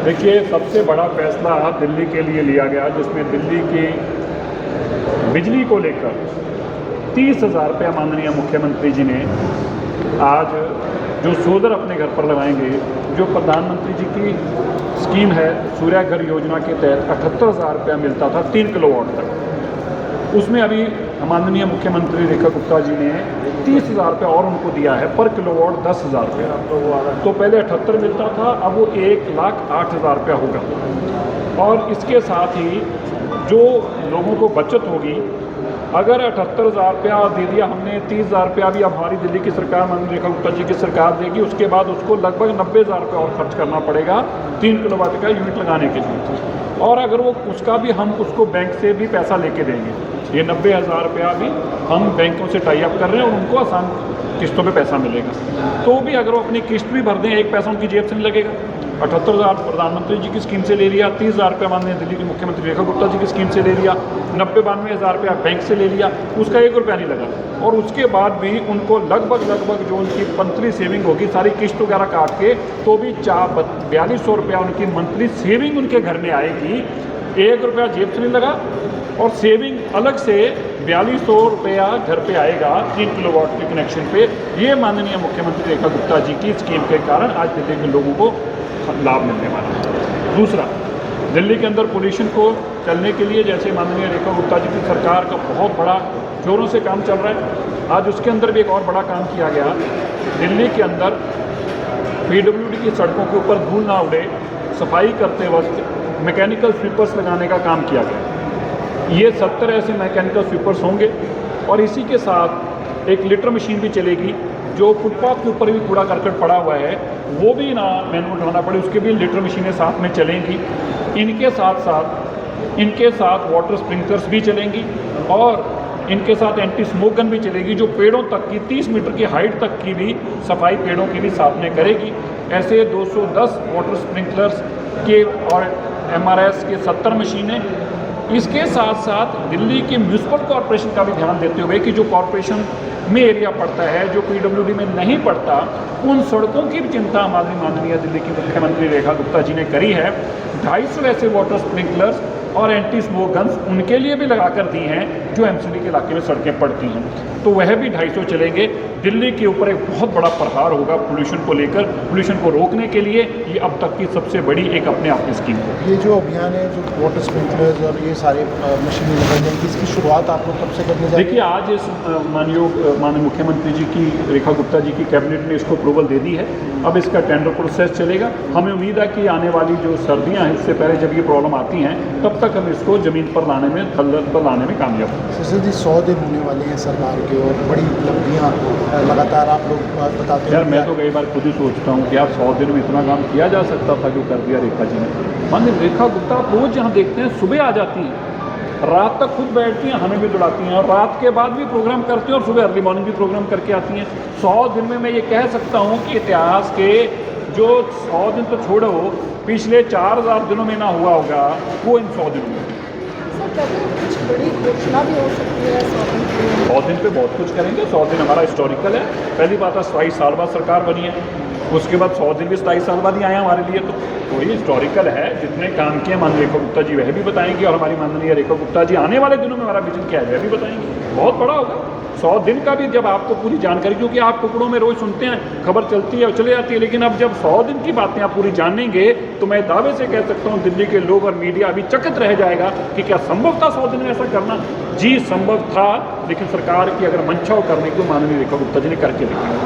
देखिए, सबसे बड़ा फैसला दिल्ली के लिए लिया गया जिसमें दिल्ली की बिजली को लेकर 30,000 रुपया माननीय मुख्यमंत्री जी ने आज जो सोलर अपने घर पर लगाएंगे, जो प्रधानमंत्री जी की स्कीम है सूर्य घर योजना के तहत 78,000 रुपया मिलता था 3 किलोवाट तक, उसमें अभी माननीय मुख्यमंत्री रेखा गुप्ता जी ने 30,000 रुपया और उनको दिया है पर किलोवाट 10,000 रुपया। तो पहले 78 मिलता था, अब वो 1,08,000 रुपया होगा। और इसके साथ ही जो लोगों को बचत होगी, अगर 78,000 रुपया दे दिया हमने, 30,000 रुपया भी अब हमारी दिल्ली की सरकार माननीय रेखा गुप्ता जी की सरकार देगी, उसके बाद उसको लगभग 90,000 रुपया और खर्च करना पड़ेगा 3 किलोवाट का यूनिट लगाने के लिए। और अगर वो उसका भी हम उसको बैंक से भी पैसा लेके देंगे, ये 90,000 रुपया भी हम बैंकों से टाई अप कर रहे हैं और उनको आसान किस्तों पे पैसा मिलेगा। तो भी अगर वो अपनी किस्त भी भर दें, एक पैसा उनकी जेब से नहीं लगेगा। 78,000 प्रधानमंत्री जी की स्कीम से ले लिया, 30,000 रुपया माननीय दिल्ली के मुख्यमंत्री रेखा गुप्ता जी की स्कीम से ले लिया, 90-92,000 रुपया बैंक से ले लिया, उसका 1 रुपया नहीं लगा। और उसके बाद भी उनको लगभग जो उनकी मंथली सेविंग होगी सारी किस्त वगैरह काट के, तो भी 4200 रुपया उनकी मंथली सेविंग उनके घर में आएगी। 1 रुपया जेब से नहीं लगा और सेविंग अलग से 4200 रुपया घर पे आएगा 3 किलोवाट के कनेक्शन पे। ये माननीय मुख्यमंत्री रेखा गुप्ता जी की स्कीम के कारण आज दिल्ली के लोगों को लाभ मिलने वाला है। दूसरा, दिल्ली के अंदर पोल्यूशन को चलने के लिए जैसे माननीय रेखा गुप्ता जी की सरकार का बहुत बड़ा जोरों से काम चल रहा है, आज उसके अंदर भी एक और बड़ा काम किया गया। दिल्ली के अंदर PWD की सड़कों के ऊपर धूल ना उड़े, सफाई करते वक्त मैकेनिकल स्वीपर्स लगाने का काम किया गया। ये 70 ऐसे मैकेनिकल स्वीपर्स होंगे और इसी के साथ एक लिटर मशीन भी चलेगी, जो फुटपाथ के ऊपर भी कूड़ा करकट पड़ा हुआ है वो भी ना मैनुअल उठाना पड़े, उसके भी लिटर मशीनें साथ में चलेंगी। इनके साथ वाटर स्प्रिंकलर्स भी चलेंगी और इनके साथ एंटी स्मोक गन भी चलेगी, जो पेड़ों तक की 30 मीटर की हाइट तक की भी सफाई पेड़ों की भी साथ में करेगी। ऐसे 210 वाटर स्प्रिंकलर्स के और MRS के 70 मशीनें। इसके साथ साथ दिल्ली की म्यूनसिपल कॉरपोरेशन का भी ध्यान देते हुए कि जो कॉरपोरेशन में एरिया पड़ता है, जो PWD में नहीं पड़ता, उन सड़कों की भी चिंता हमारी माननीय दिल्ली की मुख्यमंत्री रेखा गुप्ता जी ने करी है। 250 ऐसे वाटर स्प्रिंकलर्स और एंटी स्मोक गन्स उनके लिए भी लगा कर दी हैं जो MCD के इलाके में सड़कें पड़ती हैं, तो वह भी 250 चलेंगे। दिल्ली के ऊपर एक बहुत बड़ा प्रहार होगा पोल्यूशन को लेकर, पोल्यूशन को रोकने के लिए ये अब तक की सबसे बड़ी एक अपने आप की स्कीम है। ये जो अभियान है, जो वाटर स्प्रिंकलर्स और ये सारे मशीनें लगाई जाएंगी, इसकी शुरुआत आप लोग कब से करने जा रहे हैं? देखिए, आज इस माननीय मुख्यमंत्री जी की रेखा गुप्ता जी की कैबिनेट ने इसको अप्रूवल दे दी है। अब इसका टेंडर प्रोसेस चलेगा। हमें उम्मीद है कि आने वाली जो सर्दियाँ हैं, इससे पहले जब ये प्रॉब्लम आती हैं, तब तक हम इसको ज़मीन पर लाने में, थल पर लाने में कामयाब होंगे। सर जी, 100 दिन होने वाले हैं सरकार के और बड़ी उपलब्धियाँ लगातार आप लोग बताते हैं। यार, मैं तो कई बार खुद ही सोचता हूँ कि यार 100 दिन में इतना काम किया जा सकता था जो कर दिया रेखा जी ने। माननीय रेखा गुप्ता आप रोज़ यहाँ देखते हैं, सुबह आ जाती हैं, रात तक खुद बैठती हैं, हमें भी दौड़ाती हैं और रात के बाद भी प्रोग्राम करती हैं और सुबह अर्ली मॉर्निंग भी प्रोग्राम करके आती हैं। 100 दिन में मैं ये कह सकता हूँ कि इतिहास के जो 100 दिन तो छोड़ो, पिछले 4000 दिनों में ना हुआ होगा वो इन 100 दिनों में। कुछ बड़ी घोषणा भी हो सकती है 100 दिन पे बहुत कुछ करेंगे। 100 दिन हमारा हिस्टोरिकल है। पहली बात है 27 साल बाद सरकार बनी है, उसके बाद 100 दिन भी 27 साल बाद ही आए हमारे लिए, तो ये हिस्टोरिकल है। जितने काम किए माननीय रेखा गुप्ता जी वह भी बताएंगे और हमारी माननीय रेखा गुप्ता जी आने वाले दिनों में हमारा विजन क्या है वह भी बताएंगे। बहुत बड़ा होगा 100 दिन का भी, जब आपको पूरी जानकारी, क्योंकि आप टुकड़ों में रोज़ सुनते हैं, खबर चलती है और चले जाती है, लेकिन अब जब 100 दिन की बातें आप पूरी जानेंगे तो मैं दावे से कह सकता हूँ दिल्ली के लोग और मीडिया अभी चकित रह जाएगा कि क्या संभव था 100 दिन में ऐसा करना। जी संभव था, लेकिन सरकार की अगर मंशा हो करने को माननीय रेखा गुप्ता जी ने करके दिखाया।